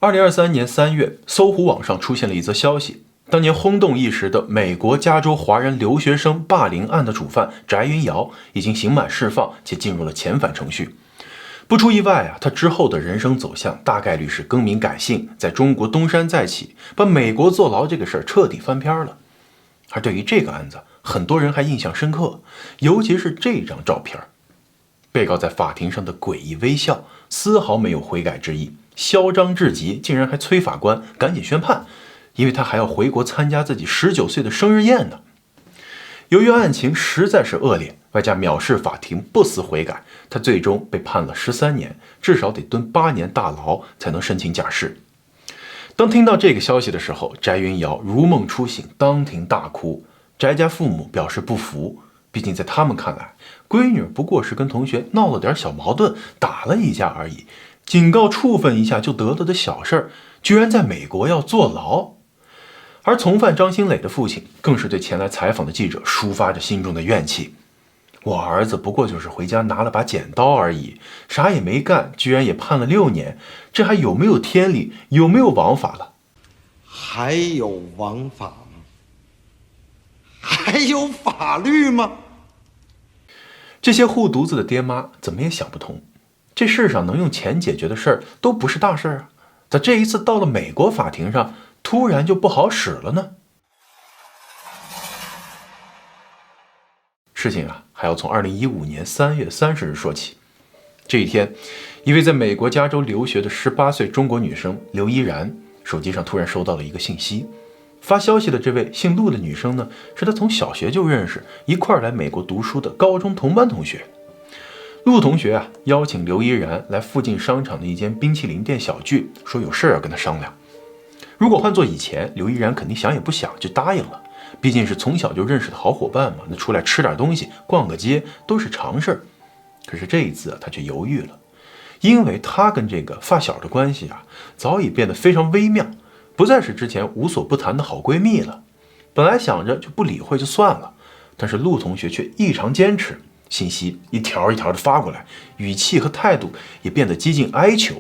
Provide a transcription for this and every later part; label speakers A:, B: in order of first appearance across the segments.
A: 2023年3月，搜狐网上出现了一则消息，当年轰动一时的美国加州华人留学生霸凌案的主犯翟云瑶已经刑满释放，且进入了遣返程序。不出意外他之后的人生走向大概率是更名改姓，在中国东山再起，把美国坐牢这个事儿彻底翻篇了。而对于这个案子，很多人还印象深刻，尤其是这张照片。被告在法庭上的诡异微笑，丝毫没有悔改之意，嚣张至极，竟然还催法官赶紧宣判，因为他还要回国参加自己19岁的生日宴呢。由于案情实在是恶劣，外加藐视法庭不思悔改，他最终被判了13年，至少得蹲8年大牢才能申请假释。当听到这个消息的时候，翟云瑶如梦初醒，当庭大哭。翟家父母表示不服，毕竟在他们看来，闺女不过是跟同学闹了点小矛盾，打了一架而已，警告处分一下就得了的小事儿，居然在美国要坐牢。而从犯张新磊的父亲更是对前来采访的记者抒发着心中的怨气。我儿子不过就是回家拿了把剪刀而已，啥也没干，居然也判了6年，这还有没有天理，有没有王法了？
B: 还有王法吗？还有法律吗？
A: 这些护犊子的爹妈怎么也想不通，这世上能用钱解决的事儿都不是大事啊，咋这一次到了美国法庭上，突然就不好使了呢？事情还要从2015年3月30日说起。这一天，一位在美国加州留学的18岁中国女生刘依然，手机上突然收到了一个信息。发消息的这位姓陆的女生呢，是她从小学就认识，一块儿来美国读书的高中同班同学。陆同学邀请刘依然来附近商场的一间冰淇淋店小聚，说有事要跟她商量。如果换做以前，刘依然肯定想也不想就答应了，毕竟是从小就认识的好伙伴嘛，那出来吃点东西逛个街都是常事儿。可是这一次她却犹豫了，因为她跟这个发小的关系早已变得非常微妙，不再是之前无所不谈的好闺蜜了。本来想着就不理会就算了，但是陆同学却异常坚持，信息一条一条的发过来，语气和态度也变得几近哀求。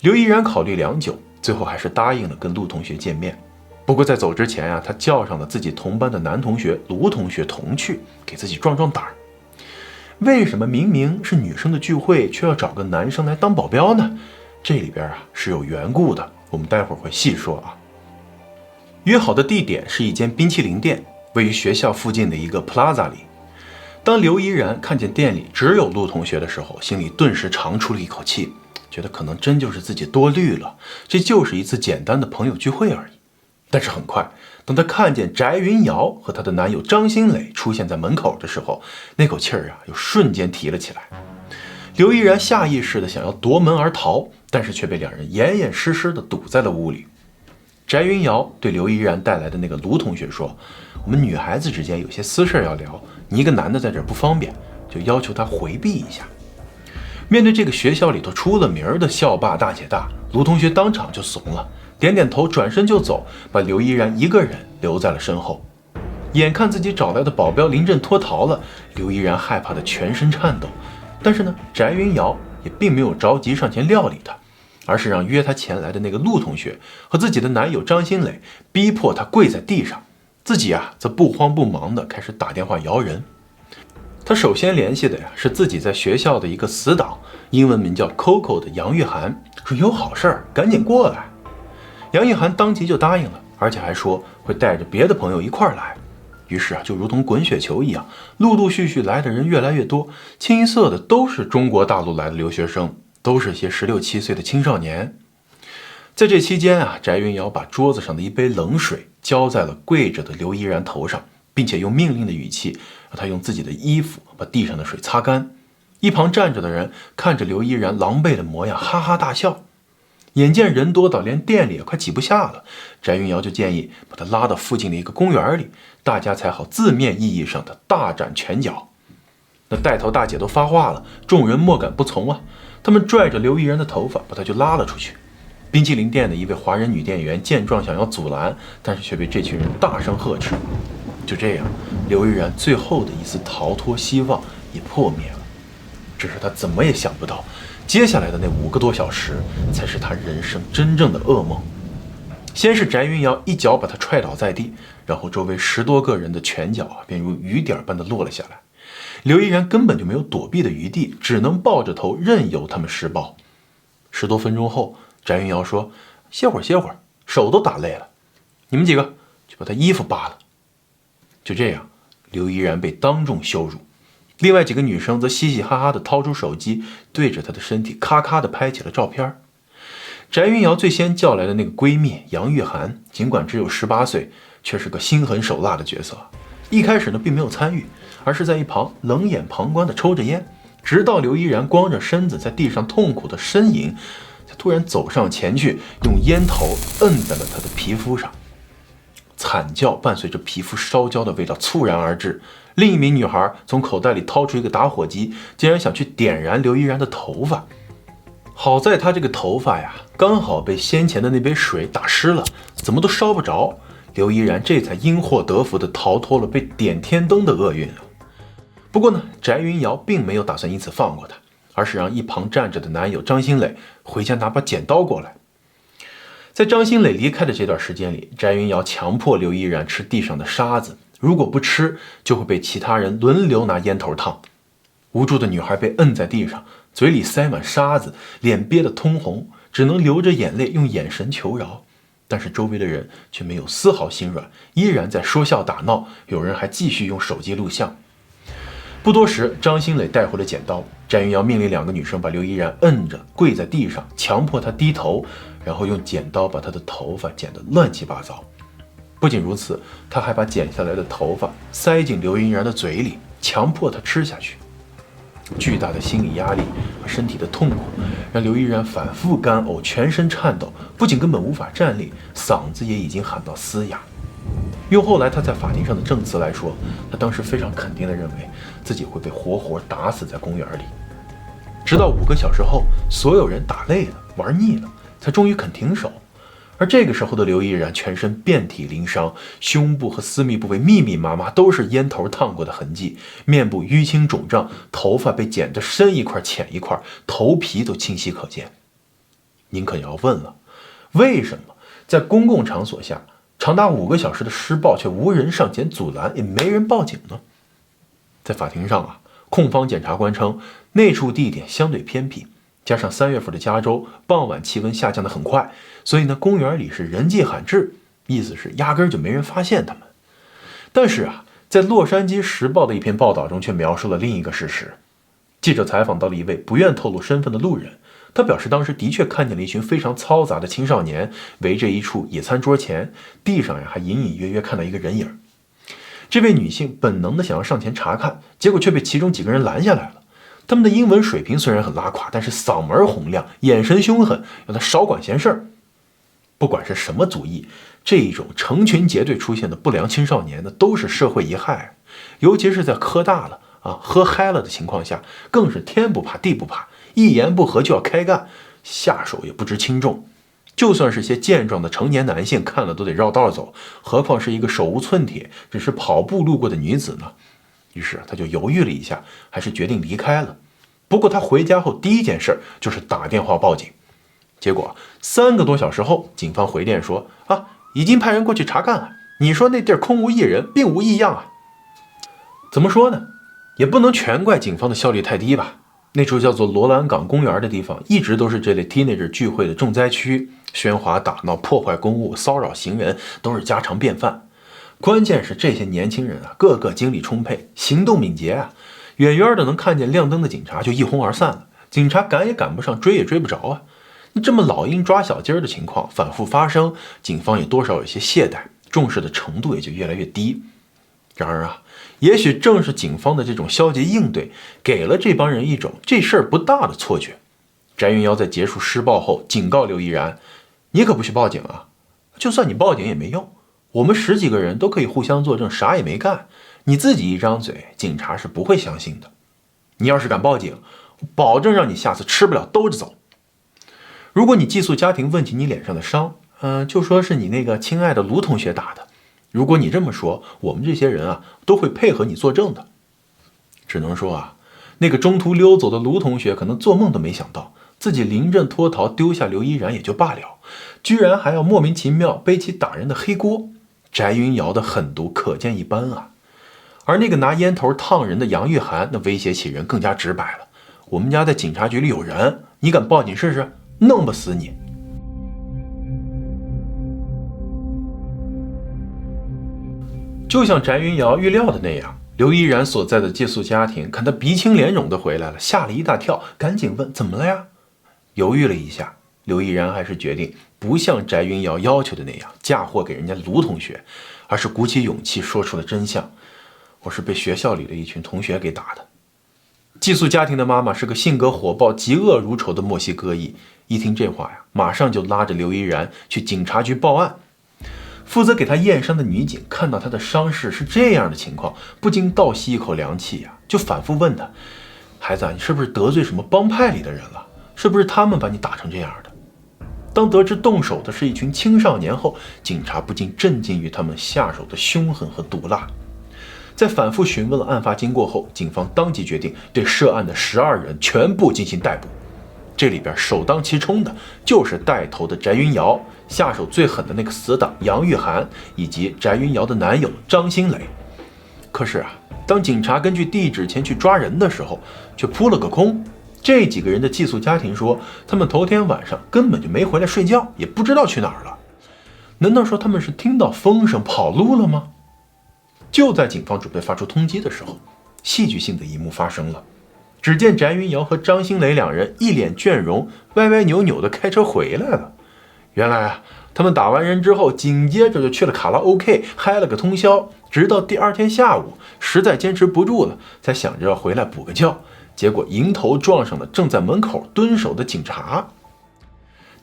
A: 刘依然考虑良久，最后还是答应了跟陆同学见面。不过在走之前他叫上了自己同班的男同学卢同学同去，给自己壮壮胆儿。为什么明明是女生的聚会，却要找个男生来当保镖呢？这里边是有缘故的，我们待会儿会细说约好的地点是一间冰淇淋店，位于学校附近的一个 plaza 里。当刘依然看见店里只有陆同学的时候，心里顿时长出了一口气，觉得可能真就是自己多虑了，这就是一次简单的朋友聚会而已。但是很快，当他看见翟云瑶和她的男友张新磊出现在门口的时候，那口气儿又瞬间提了起来。刘依然下意识的想要夺门而逃，但是却被两人严严实实的堵在了屋里。翟云瑶对刘依然带来的那个卢同学说，我们女孩子之间有些私事要聊，你一个男的在这儿不方便，就要求他回避一下。面对这个学校里头出了名的校霸大姐大，卢同学当场就怂了，点点头转身就走，把刘依然一个人留在了身后。眼看自己找来的保镖临阵脱逃了，刘依然害怕的全身颤抖，但是呢，翟云瑶也并没有着急上前料理他，而是让约他前来的那个陆同学和自己的男友张新磊逼迫他跪在地上，自己则不慌不忙的开始打电话摇人。他首先联系的是自己在学校的一个死党，英文名叫 Coco 的杨玉涵，说有好事儿赶紧过来。杨玉涵当即就答应了，而且还说会带着别的朋友一块儿来。于是就如同滚雪球一样，陆陆续续来的人越来越多，清一色的都是中国大陆来的留学生，都是些16、17岁的青少年。在这期间翟云瑶把桌子上的一杯冷水浇在了跪着的刘依然头上，并且用命令的语气让他用自己的衣服把地上的水擦干。一旁站着的人看着刘依然狼狈的模样，哈哈大笑。眼见人多到连店里也快挤不下了，翟云瑶就建议把他拉到附近的一个公园里，大家才好字面意义上的大展拳脚。那带头大姐都发话了，众人莫敢不从他们拽着刘依然的头发把他就拉了出去。冰淇淋店的一位华人女店员见状想要阻拦，但是却被这群人大声呵斥。就这样，刘依然最后的一丝逃脱希望也破灭了。只是他怎么也想不到，接下来的那5个多小时才是他人生真正的噩梦。先是翟云瑶一脚把他踹倒在地，然后周围10多个人的拳脚便如雨点般的落了下来。刘依然根本就没有躲避的余地，只能抱着头任由他们施暴。10多分钟后，翟云瑶说：“歇会儿，手都打累了，你们几个去把他衣服扒了。”就这样，刘依然被当众羞辱。另外几个女生则嘻嘻哈哈地掏出手机，对着她的身体咔咔地拍起了照片。翟云瑶最先叫来的那个闺蜜杨玉涵，尽管只有18岁，却是个心狠手辣的角色。一开始呢，并没有参与，而是在一旁冷眼旁观地抽着烟，直到刘依然光着身子在地上痛苦地呻吟，才突然走上前去，用烟头摁在了她的皮肤上。惨叫伴随着皮肤烧焦的味道猝然而至。另一名女孩从口袋里掏出一个打火机，竟然想去点燃刘依然的头发。好在她这个头发呀，刚好被先前的那杯水打湿了，怎么都烧不着。刘依然这才因祸得福地逃脱了被点天灯的厄运啊。不过呢，翟云瑶并没有打算因此放过她，而是让一旁站着的男友张新磊回家拿把剪刀过来。在张新磊离开的这段时间里，翟云瑶强迫刘依然吃地上的沙子，如果不吃，就会被其他人轮流拿烟头烫。无助的女孩被摁在地上，嘴里塞满沙子，脸憋得通红，只能流着眼泪用眼神求饶。但是周围的人却没有丝毫心软，依然在说笑打闹，有人还继续用手机录像。不多时，张新磊带回了剪刀，翟云瑶命令2个女生把刘依然摁着跪在地上，强迫她低头，然后用剪刀把她的头发剪得乱七八糟。不仅如此，他还把剪下来的头发塞进刘依然的嘴里，强迫她吃下去。巨大的心理压力和身体的痛苦让刘依然反复干呕，全身颤抖，不仅根本无法站立，嗓子也已经喊到嘶哑。用后来他在法庭上的证词来说，他当时非常肯定地认为自己会被活活打死在公园里。直到5个小时后，所有人打累了，玩腻了，才终于肯停手。而这个时候的刘依然全身遍体鳞伤，胸部和私密部位密密麻麻都是烟头烫过的痕迹，面部淤青肿胀，头发被剪得深一块浅一块，头皮都清晰可见。您可要问了，为什么在公共场所下长达5个小时的施暴却无人上前阻拦，也没人报警呢？在法庭上啊，控方检察官称那处地点相对偏僻，加上3月份的加州傍晚气温下降得很快，所以呢，公园里是人迹罕至，意思是压根就没人发现他们。但是啊，在洛杉矶时报的一篇报道中却描述了另一个事实。记者采访到了一位不愿透露身份的路人，他表示当时的确看见了一群非常嘈杂的青少年围着一处野餐桌前，地上呀还隐隐约约看到一个人影。这位女性本能的想要上前查看，结果却被其中几个人拦下来了。他们的英文水平虽然很拉垮，但是嗓门洪亮，眼神凶狠，让他少管闲事儿。不管是什么族裔，这一种成群结队出现的不良青少年呢，都是社会贻害，尤其是在喝大了喝嗨了的情况下，更是天不怕地不怕，一言不合就要开干，下手也不知轻重。就算是些健壮的成年男性看了都得绕道走，何况是一个手无寸铁只是跑步路过的女子呢？于是他就犹豫了一下，还是决定离开了。不过他回家后第一件事就是打电话报警。结果3个多小时后，警方回电说已经派人过去查看了，你说那地儿空无一人，并无异样啊。怎么说呢，也不能全怪警方的效率太低吧。那处叫做罗兰港公园的地方一直都是这类 teenager 聚会的重灾区，喧哗打闹、破坏公物、骚扰行人都是家常便饭。关键是这些年轻人个个精力充沛，行动敏捷远远的能看见亮灯的警察就一哄而散了，警察赶也赶不上，追也追不着这么老鹰抓小鸡儿的情况反复发生，警方也多少有些懈怠，重视的程度也就越来越低。然而也许正是警方的这种消极应对，给了这帮人一种这事儿不大的错觉。翟云瑶在结束施暴后警告刘依然，你可不许报警就算你报警也没用，我们10几个人都可以互相作证，啥也没干，你自己一张嘴，警察是不会相信的。你要是敢报警，保证让你下次吃不了兜着走。如果你寄宿家庭问起你脸上的伤，就说是你那个亲爱的卢同学打的。如果你这么说，我们这些人都会配合你作证的。只能说那个中途溜走的卢同学可能做梦都没想到，自己临阵脱逃丢下刘依然也就罢了，居然还要莫名其妙背起打人的黑锅，翟云瑶的狠毒可见一斑啊。而那个拿烟头烫人的杨玉涵，那威胁起人更加直白了，我们家在警察局里有人，你敢报警试试？弄不死你。就像翟云瑶预料的那样，刘依然所在的寄宿家庭看他鼻青脸肿的回来了，吓了一大跳，赶紧问怎么了呀？犹豫了一下，刘依然还是决定不像翟云瑶要求的那样嫁祸给人家卢同学，而是鼓起勇气说出了真相，我是被学校里的一群同学给打的。寄宿家庭的妈妈是个性格火爆、嫉恶如仇的墨西哥裔，一听这话呀，马上就拉着刘依然去警察局报案。负责给他验伤的女警看到他的伤势是这样的情况，不禁倒吸一口凉气呀，就反复问他：孩子，你是不是得罪什么帮派里的人了？是不是他们把你打成这样的？当得知动手的是一群青少年后，警察不禁震惊于他们下手的凶狠和毒辣。在反复询问了案发经过后，警方当即决定对涉案的12人全部进行逮捕。这里边首当其冲的就是带头的翟云瑶，下手最狠的那个死党杨玉涵，以及翟云瑶的男友张新磊。可是啊，当警察根据地址前去抓人的时候，却扑了个空。这几个人的寄宿家庭说，他们头天晚上根本就没回来睡觉，也不知道去哪儿了。难道说他们是听到风声跑路了吗？就在警方准备发出通缉的时候，戏剧性的一幕发生了。只见翟云瑶和张新磊两人一脸倦容，歪歪扭扭的开车回来了。原来啊，他们打完人之后，紧接着就去了卡拉 OK， 嗨了个通宵，直到第二天下午，实在坚持不住了，才想着要回来补个觉，结果迎头撞上了正在门口蹲守的警察。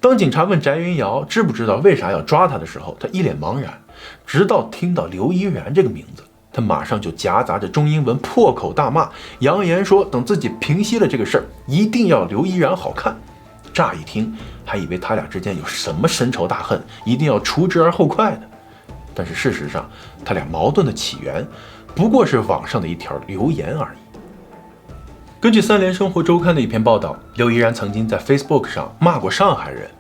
A: 当警察问翟云瑶知不知道为啥要抓他的时候，他一脸茫然，直到听到刘依然这个名字，他马上就夹杂着中英文破口大骂，扬言说等自己平息了这个事儿，一定要刘依然好看。乍一听还以为他俩之间有什么深仇大恨，一定要除之而后快的。但是事实上，他俩矛盾的起源不过是网上的一条留言而已。根据三联生活周刊的一篇报道，刘依然曾经在 Facebook 上骂过上海人。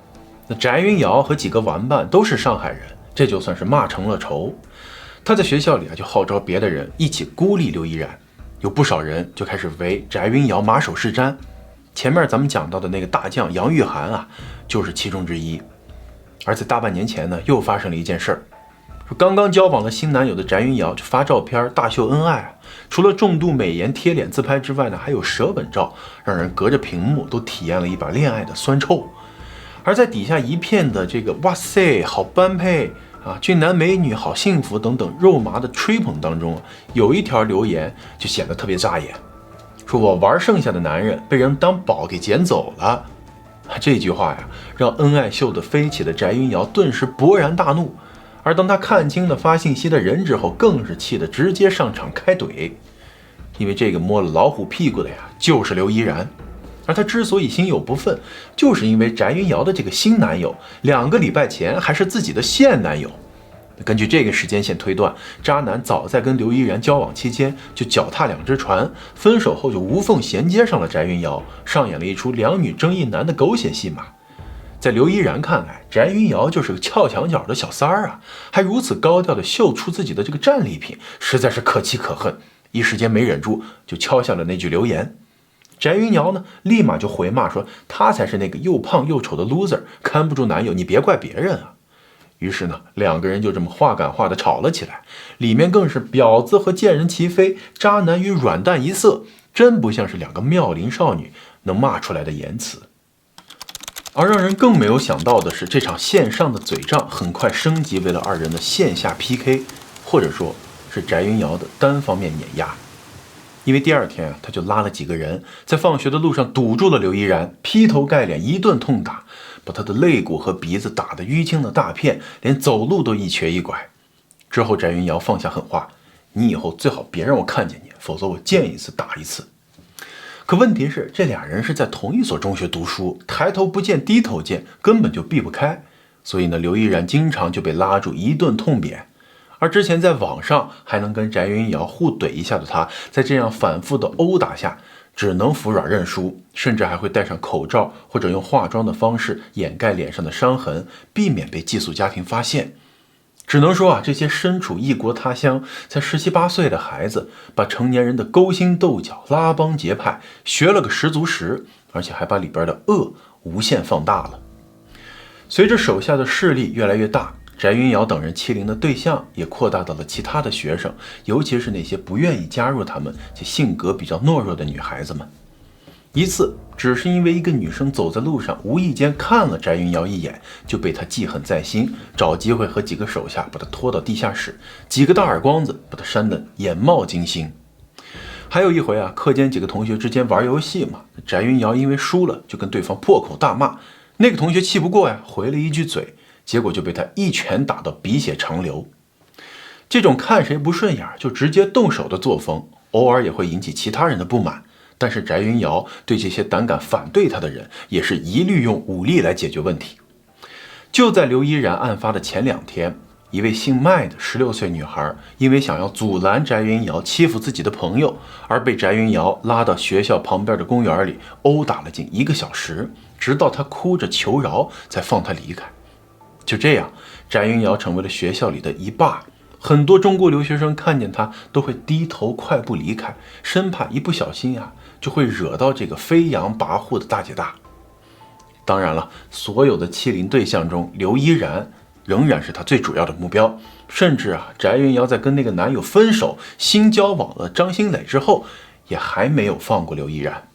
A: 那翟云瑶和几个玩伴都是上海人，这就算是骂成了仇。他在学校里就号召别的人一起孤立刘依然，有不少人就开始围翟云瑶马首是瞻。前面咱们讲到的那个大将杨玉涵啊，就是其中之一。而在大半年前呢，又发生了一件事儿，说刚刚交往了新男友的翟云瑶就发照片大秀恩爱啊，除了重度美颜贴脸自拍之外呢，还有舌吻照，让人隔着屏幕都体验了一把恋爱的酸臭。而在底下一片的这个哇塞好般配啊，俊男美女好幸福等等肉麻的吹捧当中，有一条留言就显得特别扎眼，说我玩剩下的男人被人当宝给捡走了。这句话呀，让恩爱秀的飞起的翟云瑶顿时勃然大怒，而当他看清了发信息的人之后，更是气得直接上场开怼。因为这个摸了老虎屁股的呀，就是刘依然。而他之所以心有不忿，就是因为翟云瑶的这个新男友2个礼拜前还是自己的现男友。根据这个时间线推断，渣男早在跟刘依然交往期间就脚踏2只船，分手后就无缝衔接上了翟云瑶，上演了一出2女争一男的狗血戏码。在刘依然看来，翟云瑶就是个翘墙角的小三儿啊，还如此高调的秀出自己的这个战利品，实在是可气可恨。一时间没忍住，就敲下了那句留言。翟云瑶呢，立马就回骂说他才是那个又胖又丑的 loser， 看不住男友，你别怪别人啊。于是呢，2个人就这么话赶话的吵了起来，里面更是婊子和贱人齐飞，渣男与软蛋一色，真不像是2个妙龄少女能骂出来的言辞。而让人更没有想到的是，这场线上的嘴仗很快升级为了2人的线下 PK， 或者说是翟云瑶的单方面碾压。因为第2天他就拉了几个人在放学的路上堵住了刘依然，劈头盖脸一顿痛打，把他的肋骨和鼻子打得淤青了大片，连走路都一瘸一拐。之后翟云瑶放下狠话，你以后最好别让我看见你，否则我见一次打一次。可问题是，这2人是在同一所中学读书，抬头不见低头见，根本就避不开。所以呢，刘依然经常就被拉住一顿痛扁。而之前在网上还能跟翟云瑶互怼一下的他，在这样反复的殴打下，只能服软认输，甚至还会戴上口罩或者用化妆的方式掩盖脸上的伤痕，避免被寄宿家庭发现。只能说这些身处异国他乡才17、18岁的孩子，把成年人的勾心斗角、拉帮结派学了个十足十，而且还把里边的恶无限放大了。随着手下的势力越来越大，翟云瑶等人欺凌的对象也扩大到了其他的学生，尤其是那些不愿意加入他们且性格比较懦弱的女孩子们。一次，只是因为一个女生走在路上，无意间看了翟云瑶一眼，就被他记恨在心，找机会和几个手下把她拖到地下室，几个大耳光子把她扇得眼冒金星。还有一回课间几个同学之间玩游戏嘛，翟云瑶因为输了就跟对方破口大骂，那个同学气不过回了一句嘴，结果就被他一拳打到鼻血长流。这种看谁不顺眼就直接动手的作风，偶尔也会引起其他人的不满。但是翟云瑶对这些胆敢反对他的人，也是一律用武力来解决问题。就在刘依然案发的前2天，一位姓麦的16岁女孩，因为想要阻拦翟云瑶欺负自己的朋友，而被翟云瑶拉到学校旁边的公园里殴打了近1个小时，直到她哭着求饶才放她离开。就这样，翟云瑶成为了学校里的一霸。很多中国留学生看见她都会低头快步离开，生怕一不小心就会惹到这个飞扬跋扈的大姐大。当然了，所有的欺凌对象中，刘依然仍然是他最主要的目标。甚至翟云瑶在跟那个男友分手、新交往了张新磊之后，也还没有放过刘依然。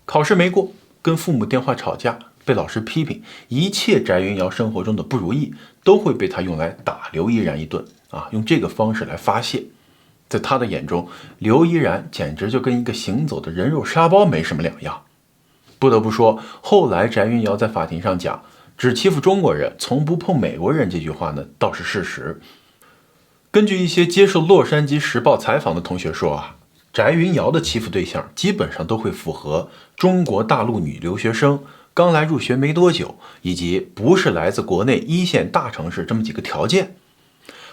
A: 考试没过，跟父母电话吵架，被老师批评，一切翟云瑶生活中的不如意都会被他用来打刘依然一顿用这个方式来发泄。在他的眼中，刘依然简直就跟一个行走的人肉沙包没什么两样。不得不说，后来翟云瑶在法庭上讲只欺负中国人，从不碰美国人这句话呢，倒是事实。根据一些接受《洛杉矶时报》采访的同学说翟云瑶的欺负对象基本上都会符合中国大陆女留学生刚来入学没多久，以及不是来自国内1线大城市这么几个条件。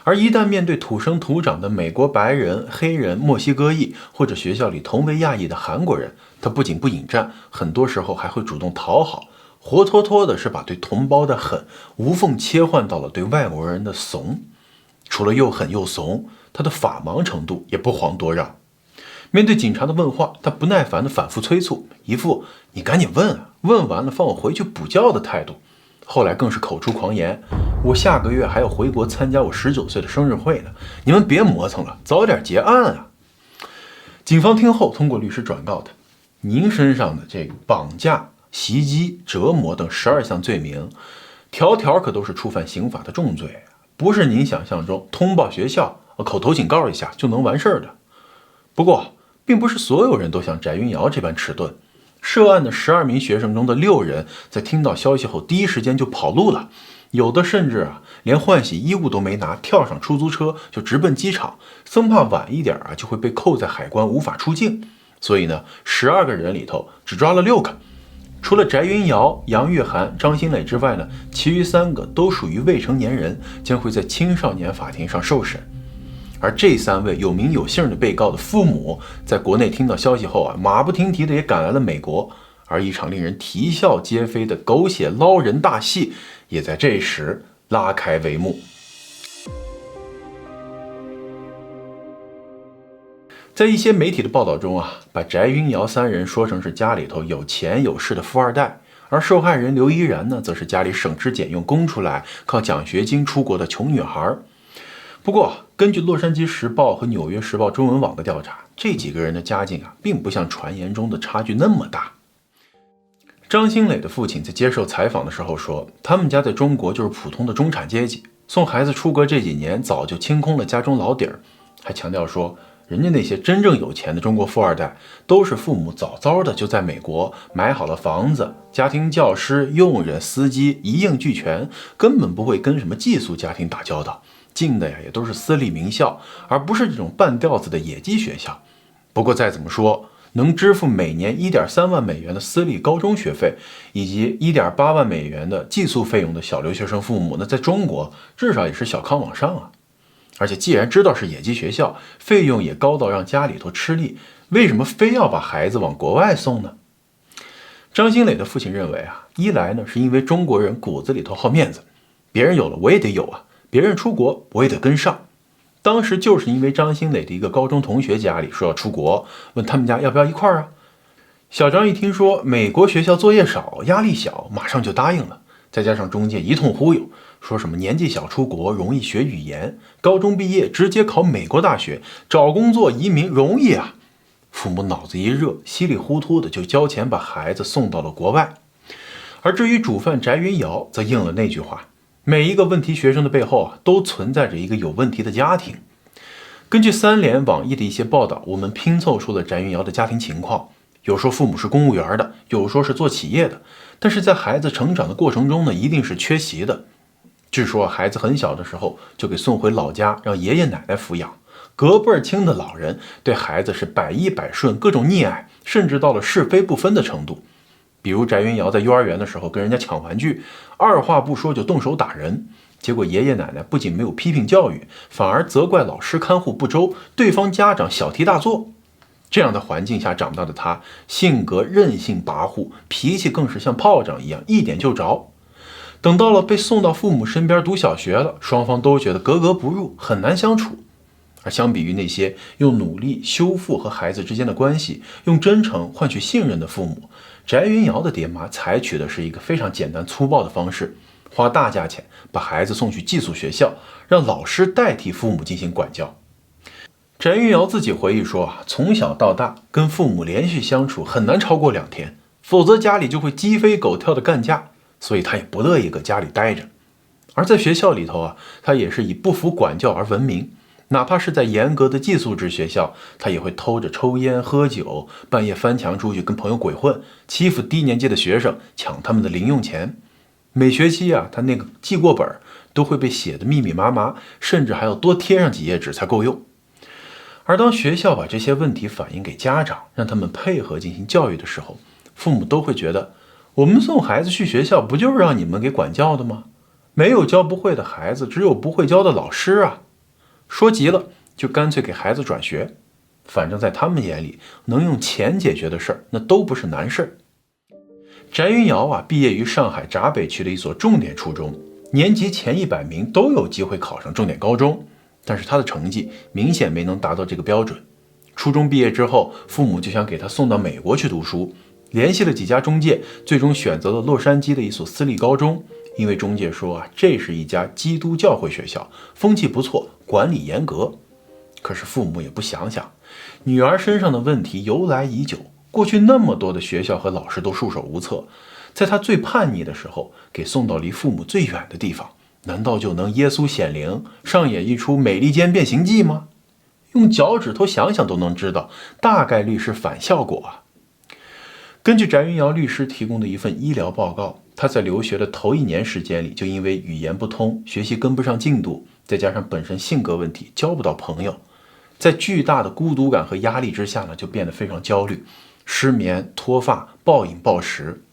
A: 而一旦面对土生土长的美国白人、黑人、墨西哥裔，或者学校里同为亚裔的韩国人，他不仅不引战，很多时候还会主动讨好，活脱脱的是把对同胞的狠无缝切换到了对外国人的怂。除了又狠又怂，他的法盲程度也不遑多让。面对警察的问话，他不耐烦的反复催促，一副你赶紧问问完了放我回去补觉的态度。后来更是口出狂言，我下个月还要回国参加我19岁的生日会呢，你们别磨蹭了，早点结案警方听后通过律师转告他，您身上的这个绑架、袭击、折磨等12项罪名，条条可都是触犯刑法的重罪，不是您想象中通报学校口头警告一下就能完事儿的。不过并不是所有人都像翟云瑶这般迟钝，涉案的12名学生中的6人在听到消息后第一时间就跑路了，有的甚至连换洗衣物都没拿，跳上出租车就直奔机场，生怕晚一点就会被扣在海关无法出境。所以呢，12个人里头只抓了6个，除了翟云瑶、杨玉涵、张新磊之外呢，其余3个都属于未成年人，将会在青少年法庭上受审。而这3位有名有姓的被告的父母，在国内听到消息后马不停蹄的也赶来了美国，而一场令人啼笑皆非的狗血捞人大戏，也在这时拉开帷幕。在一些媒体的报道中把翟云瑶3人说成是家里头有钱有势的富二代，而受害人刘依然呢，则是家里省吃俭用供出来，靠奖学金出国的穷女孩。不过根据《洛杉矶时报》和《纽约时报》中文网的调查，这几个人的家境并不像传言中的差距那么大。张新磊的父亲在接受采访的时候说，他们家在中国就是普通的中产阶级，送孩子出国这几年早就清空了家中老底儿，还强调说人家那些真正有钱的中国富二代，都是父母早早的就在美国买好了房子、家庭教师、佣人、司机一应俱全，根本不会跟什么寄宿家庭打交道，进的也都是私立名校，而不是这种半吊子的野鸡学校。不过再怎么说，能支付每年1.3万美元的私立高中学费，以及1.8万美元的寄宿费用的小留学生父母，那在中国至少也是小康往上而且既然知道是野鸡学校，费用也高到让家里头吃力，为什么非要把孩子往国外送呢？张新磊的父亲认为啊，一来呢是因为中国人骨子里头好面子，别人有了我也得有啊，别人出国我也得跟上。当时就是因为张新磊的一个高中同学家里说要出国，问他们家要不要一块儿啊。小张一听说美国学校作业少，压力小，马上就答应了。再加上中介一通忽悠，说什么年纪小出国容易学语言，高中毕业直接考美国大学，找工作移民容易啊。父母脑子一热，稀里糊涂的就交钱把孩子送到了国外。而至于主犯翟云瑶，则应了那句话，每一个问题学生的背后啊，都存在着一个有问题的家庭。根据3联网易的一些报道，我们拼凑出了翟云瑶的家庭情况，有说父母是公务员的，有说是做企业的，但是在孩子成长的过程中呢，一定是缺席的。据说孩子很小的时候就给送回老家，让爷爷奶奶抚养，隔辈儿亲的老人对孩子是百依百顺，各种溺爱，甚至到了是非不分的程度。比如翟云瑶在幼儿园的时候跟人家抢玩具，二话不说就动手打人，结果爷爷奶奶不仅没有批评教育，反而责怪老师看护不周，对方家长小题大做。这样的环境下长大的他，性格任性跋扈，脾气更是像炮仗一样，一点就着。等到了被送到父母身边读小学了，双方都觉得格格不入，很难相处。而相比于那些用努力修复和孩子之间的关系，用真诚换取信任的父母，翟云瑶的爹妈采取的是一个非常简单粗暴的方式，花大价钱把孩子送去寄宿学校，让老师代替父母进行管教。翟云瑶自己回忆说啊，从小到大跟父母连续相处很难超过2天，否则家里就会鸡飞狗跳的干架，所以他也不乐意搁家里待着。而在学校里头啊，他也是以不服管教而闻名，哪怕是在严格的寄宿制学校，他也会偷着抽烟喝酒，半夜翻墙出去跟朋友鬼混，欺负低年级的学生，抢他们的零用钱。每学期啊，他那个记过本都会被写得密密麻麻，甚至还要多贴上几页纸才够用。而当学校把这些问题反映给家长，让他们配合进行教育的时候，父母都会觉得，我们送孩子去学校不就是让你们给管教的吗？没有教不会的孩子，只有不会教的老师啊。说急了就干脆给孩子转学，反正在他们眼里，能用钱解决的事儿，那都不是难事儿。翟云瑶啊，毕业于上海闸北区的一所重点初中，年级前100名都有机会考上重点高中，但是他的成绩明显没能达到这个标准。初中毕业之后，父母就想给他送到美国去读书，联系了几家中介，最终选择了洛杉矶的一所私立高中。因为中介说啊，这是一家基督教会学校，风气不错，管理严格。可是父母也不想想，女儿身上的问题由来已久，过去那么多的学校和老师都束手无策，在她最叛逆的时候，给送到离父母最远的地方，难道就能耶稣显灵，上演一出美利坚变形记吗？用脚趾头想想都能知道，大概率是反效果啊。根据翟云瑶律师提供的一份医疗报告，他在留学的头1年时间里，就因为语言不通，学习跟不上进度，再加上本身性格问题，交不到朋友，在巨大的孤独感和压力之下呢，就变得非常焦虑，失眠、脱发、暴饮暴食。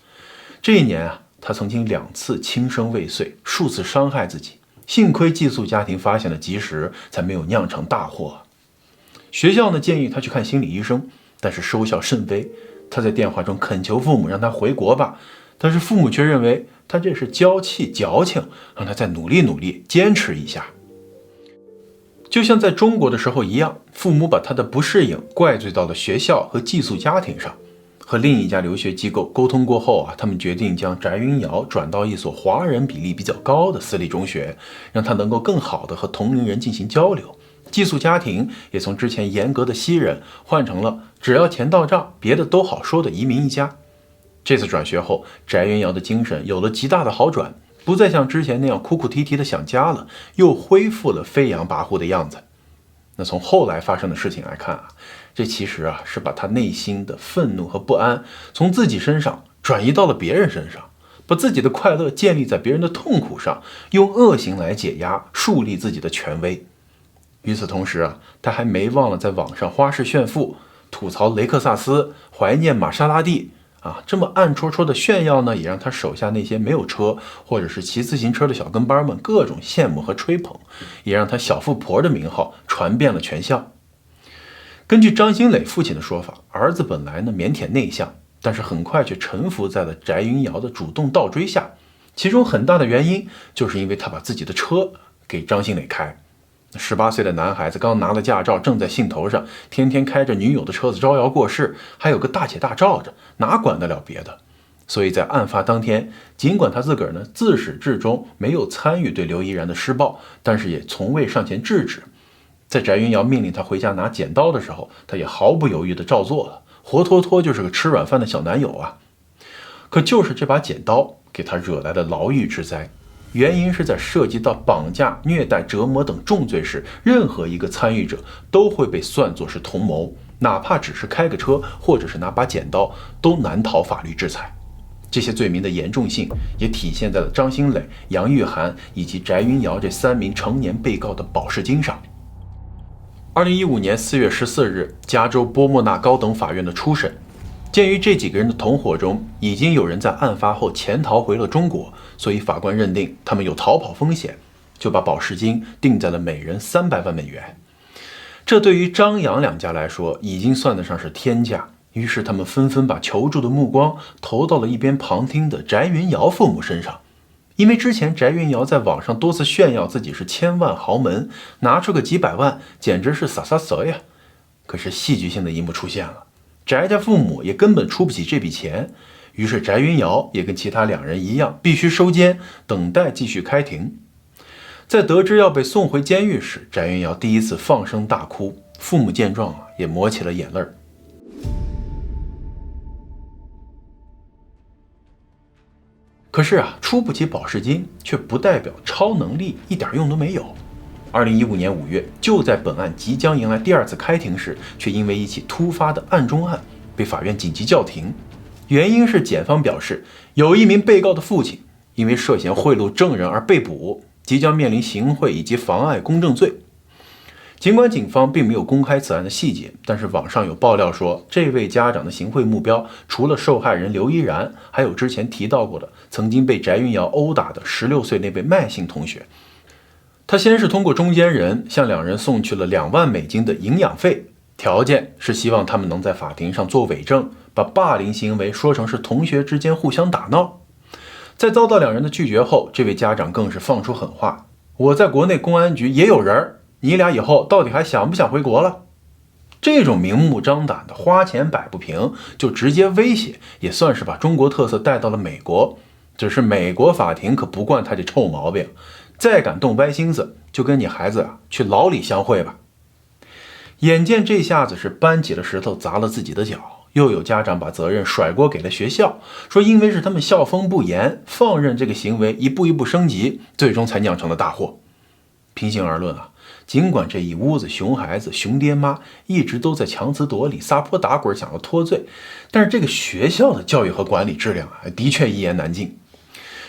A: 这1年啊，他曾经2次轻生未遂，数次伤害自己，幸亏寄宿家庭发现的及时，才没有酿成大祸。学校呢建议他去看心理医生，但是收效甚微。他在电话中恳求父母让他回国吧，但是父母却认为他这是娇气矫情，让他再努力努力，坚持一下。就像在中国的时候一样，父母把他的不适应怪罪到了学校和寄宿家庭上。和另一家留学机构沟通过后啊，他们决定将翟云瑶转到一所华人比例比较高的私立中学，让他能够更好的和同龄人进行交流。寄宿家庭也从之前严格的西人换成了只要钱到账，别的都好说的移民一家。这次转学后，翟云瑶的精神有了极大的好转，不再像之前那样哭哭啼啼的想家了，又恢复了飞扬跋扈的样子。那从后来发生的事情来看啊，这其实啊是把他内心的愤怒和不安从自己身上转移到了别人身上，把自己的快乐建立在别人的痛苦上，用恶行来解压，树立自己的权威。与此同时啊，他还没忘了在网上花式炫富，吐槽雷克萨斯，怀念玛莎拉蒂啊，这么暗戳戳的炫耀呢，也让他手下那些没有车或者是骑自行车的小跟班们各种羡慕和吹捧，也让他小富婆的名号传遍了全校。根据张新磊父亲的说法，儿子本来呢腼腆内向，但是很快却臣服在了翟云瑶的主动倒追下，其中很大的原因就是因为他把自己的车给张新磊开。18岁的男孩子刚拿了驾照，正在兴头上，天天开着女友的车子招摇过市，还有个大姐大罩着，哪管得了别的？所以在案发当天，尽管他自个儿呢自始至终没有参与对刘依然的施暴，但是也从未上前制止。在翟云瑶命令他回家拿剪刀的时候，他也毫不犹豫地照做了，活脱脱就是个吃软饭的小男友啊！可就是这把剪刀给他惹来了牢狱之灾。原因是在涉及到绑架、虐待、折磨等重罪时，任何一个参与者都会被算作是同谋，哪怕只是开个车或者是拿把剪刀，都难逃法律制裁。这些罪名的严重性也体现在了张新磊、杨玉涵以及翟云瑶这3名成年被告的保释金上。2015年4月14日，加州波莫纳高等法院的初审，鉴于这几个人的同伙中已经有人在案发后潜逃回了中国，所以法官认定他们有逃跑风险，就把保释金定在了每人300万美元。这对于张杨两家来说已经算得上是天价，于是他们纷纷把求助的目光投到了一边旁听的翟云瑶父母身上。因为之前翟云瑶在网上多次炫耀自己是千万豪门，拿出个几百万简直是洒洒蛇呀。可是戏剧性的一幕出现了，翟家父母也根本出不起这笔钱，于是翟云瑶也跟其他2人一样，必须收监，等待继续开庭。在得知要被送回监狱时，翟云瑶第一次放声大哭，父母见状也抹起了眼泪。可是出不起保释金，却不代表超能力一点用都没有。2015年5月，就在本案即将迎来第2次开庭时，却因为一起突发的案中案被法院紧急叫停。原因是检方表示，有一名被告的父亲因为涉嫌贿赂证人而被捕，即将面临行贿以及妨碍公正罪。尽管警方并没有公开此案的细节，但是网上有爆料说，这位家长的行贿目标除了受害人刘依然，还有之前提到过的曾经被翟云瑶殴打的16岁那位麦姓同学。他先是通过中间人向2人送去了2万美金的营养费，条件是希望他们能在法庭上做伪证，把霸凌行为说成是同学之间互相打闹。在遭到2人的拒绝后，这位家长更是放出狠话：我在国内公安局也有人，你俩以后到底还想不想回国了？这种明目张胆的花钱摆不平，就直接威胁，也算是把中国特色带到了美国。只是美国法庭可不惯他这臭毛病，再敢动歪心思，就跟你孩子去牢里相会吧。眼见这下子是搬起了石头砸了自己的脚，又有家长把责任甩锅给了学校，说因为是他们校风不严，放任这个行为一步一步升级，最终才酿成了大祸。平心而论尽管这一屋子熊孩子、熊爹妈一直都在强词夺理、撒泼打滚想要脱罪，但是这个学校的教育和管理质量的确一言难尽。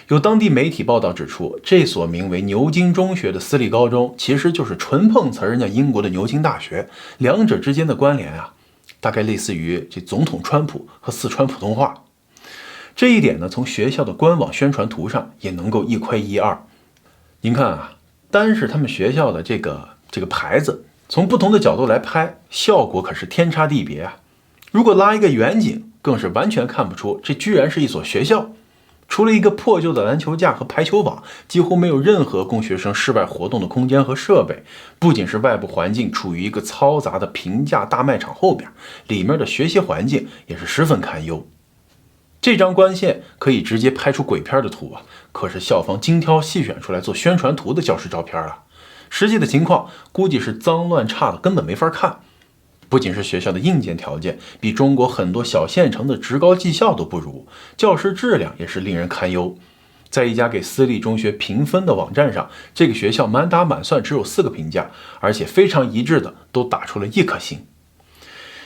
A: 有当地媒体报道指出，这所名为牛津中学的私立高中其实就是纯碰瓷人家英国的牛津大学，两者之间的关联大概类似于这总统川普和四川普通话。这一点呢，从学校的官网宣传图上也能够一窥一二。您看单是他们学校的这个牌子，从不同的角度来拍，效果可是天差地别如果拉一个远景，更是完全看不出这居然是一所学校。除了一个破旧的篮球架和排球网，几乎没有任何供学生室外活动的空间和设备。不仅是外部环境处于一个嘈杂的平价大卖场后边，里面的学习环境也是十分堪忧。这张光线可以直接拍出鬼片的图可是校方精挑细选出来做宣传图的教师照片实际的情况估计是脏乱差的根本没法看。不仅是学校的硬件条件比中国很多小县城的职高技校都不如，教师质量也是令人堪忧。在一家给私立中学评分的网站上，这个学校满打满算只有4个评价，而且非常一致的都打出了1颗星。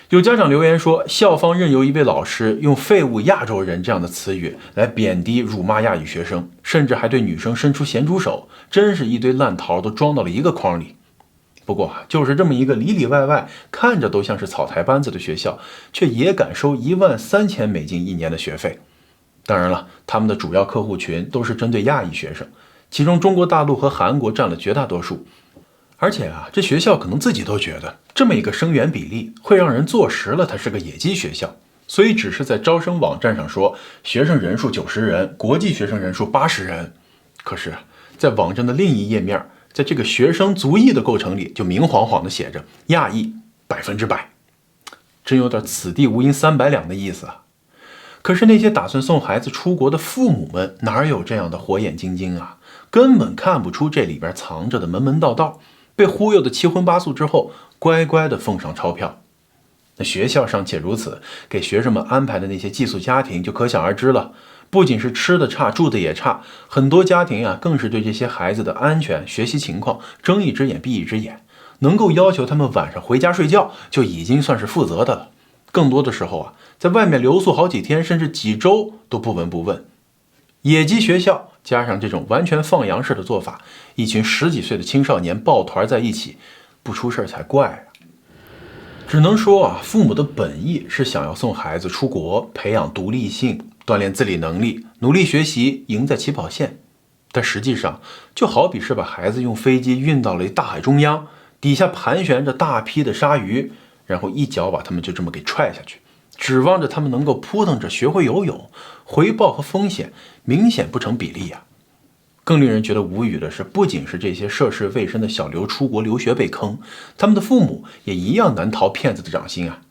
A: 有家长留言说，校方任由一位老师用废物亚洲人这样的词语来贬低辱骂亚裔学生，甚至还对女生伸出咸猪手，真是一堆烂桃都装到了一个筐里。不过就是这么一个里里外外看着都像是草台班子的学校，却也敢收13000美金一年的学费。当然了，他们的主要客户群都是针对亚裔学生，其中中国大陆和韩国占了绝大多数。而且啊，这学校可能自己都觉得这么一个生源比例会让人坐实了它是个野鸡学校，所以只是在招生网站上说学生人数90人，国际学生人数80人。可是，在网站的另一页面，在这个学生族裔的构成里，就明晃晃地写着亚裔100%，真有点此地无银300两的意思啊。可是那些打算送孩子出国的父母们哪有这样的火眼金睛啊？根本看不出这里边藏着的门门道道，被忽悠的七荤八素之后，乖乖的奉上钞票。那学校尚且如此，给学生们安排的那些寄宿家庭就可想而知了。不仅是吃的差，住的也差，很多家庭啊，更是对这些孩子的安全、学习情况睁一只眼闭一只眼，能够要求他们晚上回家睡觉，就已经算是负责的了。更多的时候啊，在外面留宿好几天，甚至几周都不闻不问。野鸡学校加上这种完全放羊式的做法，一群10几岁的青少年抱团在一起，不出事才怪啊！只能说啊，父母的本意是想要送孩子出国，培养独立性，锻炼自理能力，努力学习，赢在起跑线。但实际上，就好比是把孩子用飞机运到了大海中央，底下盘旋着大批的鲨鱼，然后一脚把他们就这么给踹下去，指望着他们能够扑腾着学会游泳，回报和风险明显不成比例啊！更令人觉得无语的是，不仅是这些涉世未深的小留出国留学被坑，他们的父母也一样难逃骗子的掌心啊！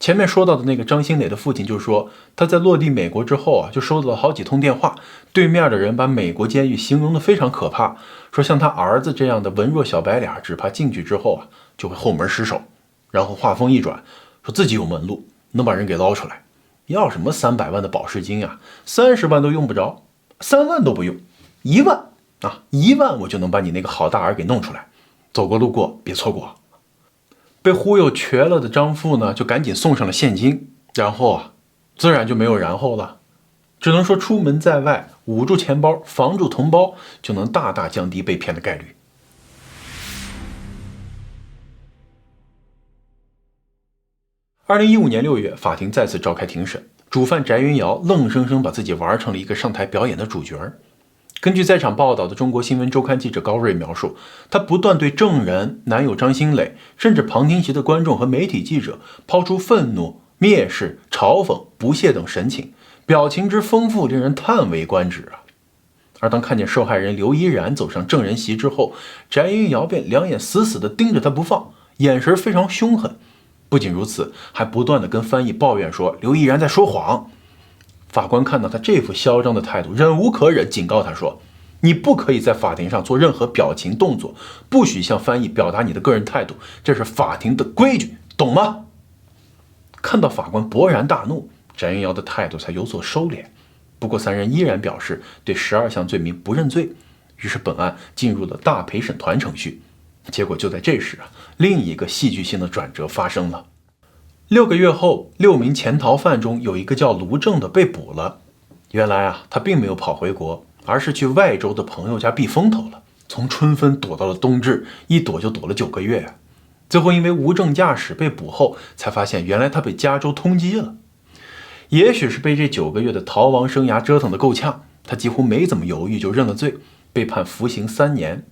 A: 前面说到的那个张新磊的父亲就说，他在落地美国之后啊，就收到了好几通电话，对面的人把美国监狱形容得非常可怕，说像他儿子这样的文弱小白脸，只怕进去之后啊，就会后门失守。然后话锋一转，说自己有门路，能把人给捞出来。要什么300万的保释金啊，30万都用不着，3万都不用，1万啊，1万我就能把你那个好大儿给弄出来，走过路过别错过。被忽悠瘸了的张父呢，就赶紧送上了现金，然后啊，自然就没有然后了。只能说出门在外，捂住钱包，防住同胞，就能大大降低被骗的概率。2015年6月，法庭再次召开庭审，主犯翟云瑶愣生生把自己玩成了一个上台表演的主角。根据在场报道的中国新闻周刊记者高瑞描述，他不断对证人、男友张新磊，甚至旁听席的观众和媒体记者抛出愤怒、蔑视、嘲讽、不屑等神情，表情之丰富，令人叹为观止啊！而当看见受害人刘依然走上证人席之后，翟云瑶便两眼死死地盯着他不放，眼神非常凶狠。不仅如此，还不断地跟翻译抱怨说刘依然在说谎。法官看到他这副嚣张的态度，忍无可忍，警告他说：“你不可以在法庭上做任何表情动作，不许向翻译表达你的个人态度，这是法庭的规矩，懂吗？”看到法官勃然大怒，翟云瑶的态度才有所收敛。不过三人依然表示对12项罪名不认罪，于是本案进入了大陪审团程序。结果就在这时啊，另一个戏剧性的转折发生了。6个月后，6名潜逃犯中有一个叫卢正的被捕了。原来啊，他并没有跑回国，而是去外州的朋友家避风头了。从春分躲到了冬至，一躲就躲了9个月啊。最后因为无证驾驶被捕后，才发现原来他被加州通缉了。也许是被这9个月的逃亡生涯折腾得够呛，他几乎没怎么犹豫就认了罪，被判服刑3年。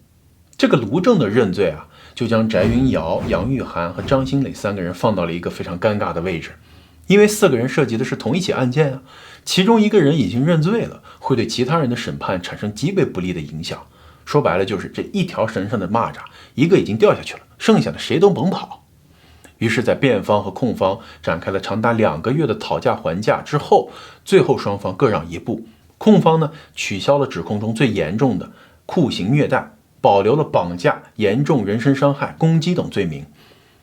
A: 这个卢正的认罪啊，就将翟云瑶、杨玉涵和张新磊3个人放到了一个非常尴尬的位置。因为4个人涉及的是同一起案件啊，其中一个人已经认罪了，会对其他人的审判产生极为不利的影响。说白了就是这一条绳上的蚂蚱，一个已经掉下去了，剩下的谁都甭跑。于是在辩方和控方展开了长达2个月的讨价还价之后，最后双方各让一步。控方呢，取消了指控中最严重的酷刑虐待，保留了绑架、严重人身伤害、攻击等罪名，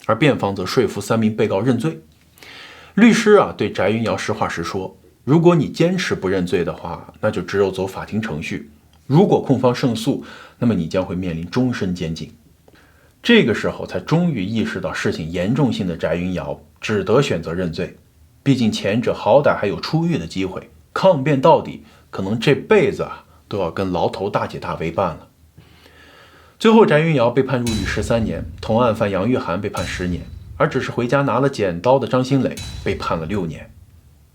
A: 而辩方则说服3名被告认罪。律师啊，对翟云瑶实话实说，如果你坚持不认罪的话，那就只有走法庭程序，如果控方胜诉，那么你将会面临终身监禁。这个时候才终于意识到事情严重性的翟云瑶只得选择认罪，毕竟前者好歹还有出狱的机会，抗辩到底可能这辈子啊都要跟牢头大姐大为伴了。最后翟云瑶被判入狱13年，同案犯杨玉涵被判10年，而只是回家拿了剪刀的张新磊被判了6年。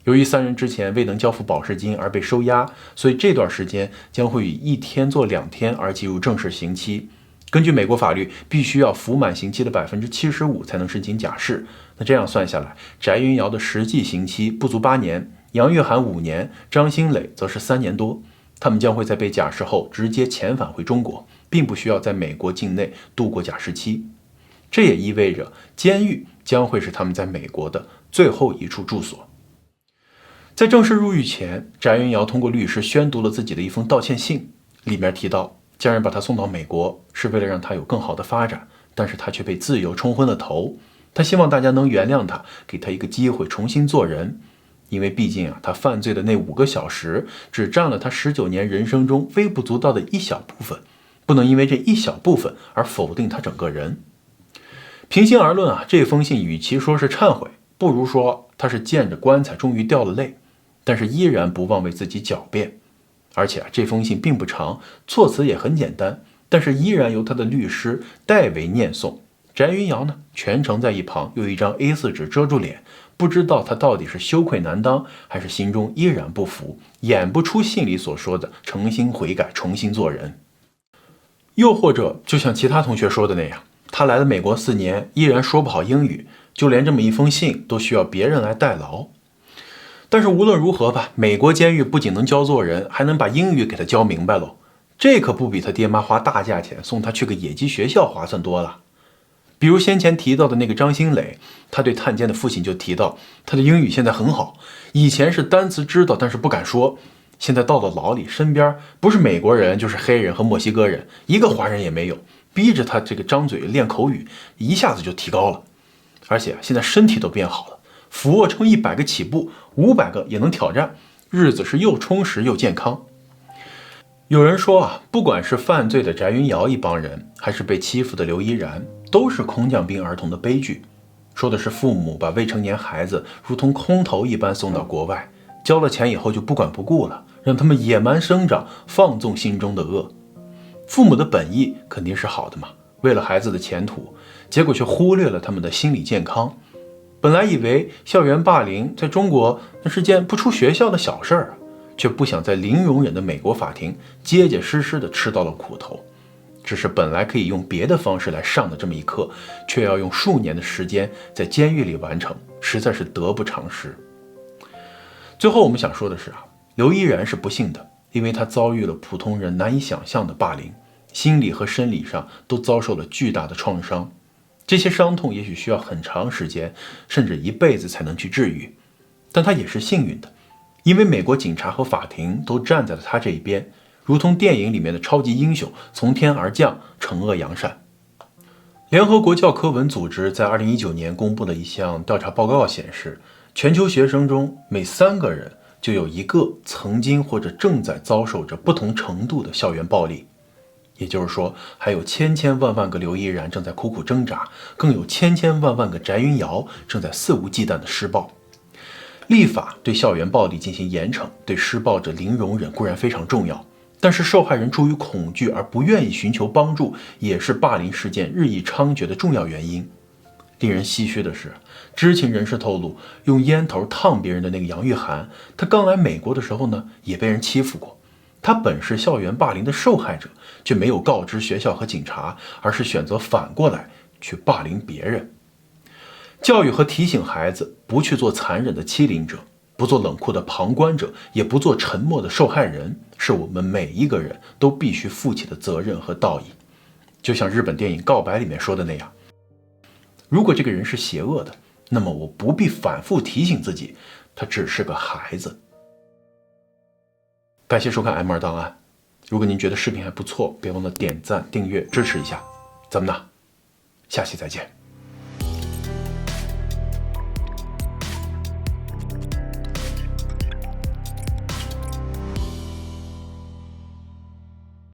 A: 由于3人之前未能交付保释金而被收押，所以这段时间将会以1天做2天而计入正式刑期。根据美国法律，必须要服满刑期的75%才能申请假释。那这样算下来，翟云瑶的实际刑期不足8年，杨玉涵5年，张新磊则是3年多。他们将会在被假释后直接遣返回中国，并不需要在美国境内度过假释期。这也意味着监狱将会是他们在美国的最后一处住所。在正式入狱前，翟云瑶通过律师宣读了自己的一封道歉信，里面提到家人把他送到美国是为了让他有更好的发展，但是他却被自由冲昏了头。他希望大家能原谅他，给他一个机会重新做人。因为毕竟他犯罪的那5个小时只占了他19年人生中微不足道的一小部分，不能因为这一小部分而否定他整个人。平心而论这封信与其说是忏悔，不如说他是见着棺材终于掉了泪，但是依然不忘为自己狡辩。而且这封信并不长，措辞也很简单，但是依然由他的律师代为念诵。翟云瑶呢，全程在一旁用一张 A4 纸遮住脸，不知道他到底是羞愧难当，还是心中依然不服，演不出信里所说的诚心悔改，重新做人。又或者就像其他同学说的那样，他来了美国4年，依然说不好英语，就连这么一封信都需要别人来代劳。但是无论如何吧，美国监狱不仅能教做人，还能把英语给他教明白喽。这可不比他爹妈花大价钱送他去个野鸡学校划算多了。比如先前提到的那个张新磊，他对探监的父亲就提到，他的英语现在很好，以前是单词知道但是不敢说，现在到了牢里，身边不是美国人就是黑人和墨西哥人，一个华人也没有，逼着他这个张嘴练口语，一下子就提高了。而且现在身体都变好了，俯卧撑100个起步，500个也能挑战，日子是又充实又健康。有人说不管是犯罪的翟云瑶一帮人，还是被欺负的刘依然，都是空降兵儿童的悲剧。说的是父母把未成年孩子如同空投一般送到国外，交了钱以后就不管不顾了，让他们野蛮生长，放纵心中的恶。父母的本意肯定是好的嘛，为了孩子的前途，结果却忽略了他们的心理健康。本来以为校园霸凌在中国那是件不出学校的小事儿，却不想在零容忍的美国法庭结结实实的吃到了苦头。只是本来可以用别的方式来上的这么一课，却要用数年的时间在监狱里完成，实在是得不偿失。最后我们想说的是刘依然是不幸的，因为他遭遇了普通人难以想象的霸凌，心理和生理上都遭受了巨大的创伤。这些伤痛也许需要很长时间，甚至一辈子才能去治愈，但他也是幸运的，因为美国警察和法庭都站在了他这一边，如同电影里面的超级英雄从天而降，惩恶扬善。联合国教科文组织在2019年公布的一项调查报告显示，全球学生中每3个人就有1个曾经或者正在遭受着不同程度的校园暴力。也就是说，还有千千万万个刘依然正在苦苦挣扎，更有千千万万个翟云瑶正在肆无忌惮的施暴。立法对校园暴力进行严惩，对施暴者零容忍固然非常重要，但是受害人出于恐惧而不愿意寻求帮助，也是霸凌事件日益猖獗的重要原因。令人唏嘘的是，知情人士透露，用烟头烫别人的那个杨玉涵，他刚来美国的时候呢，也被人欺负过。他本是校园霸凌的受害者，却没有告知学校和警察，而是选择反过来去霸凌别人。教育和提醒孩子不去做残忍的欺凌者，不做冷酷的旁观者，也不做沉默的受害人，是我们每一个人都必须负起的责任和道义。就像日本电影《告白》里面说的那样，如果这个人是邪恶的，那么我不必反复提醒自己，他只是个孩子。感谢收看 M2 档案。如果您觉得视频还不错，别忘了点赞、订阅支持一下。咱们呢，下期再见。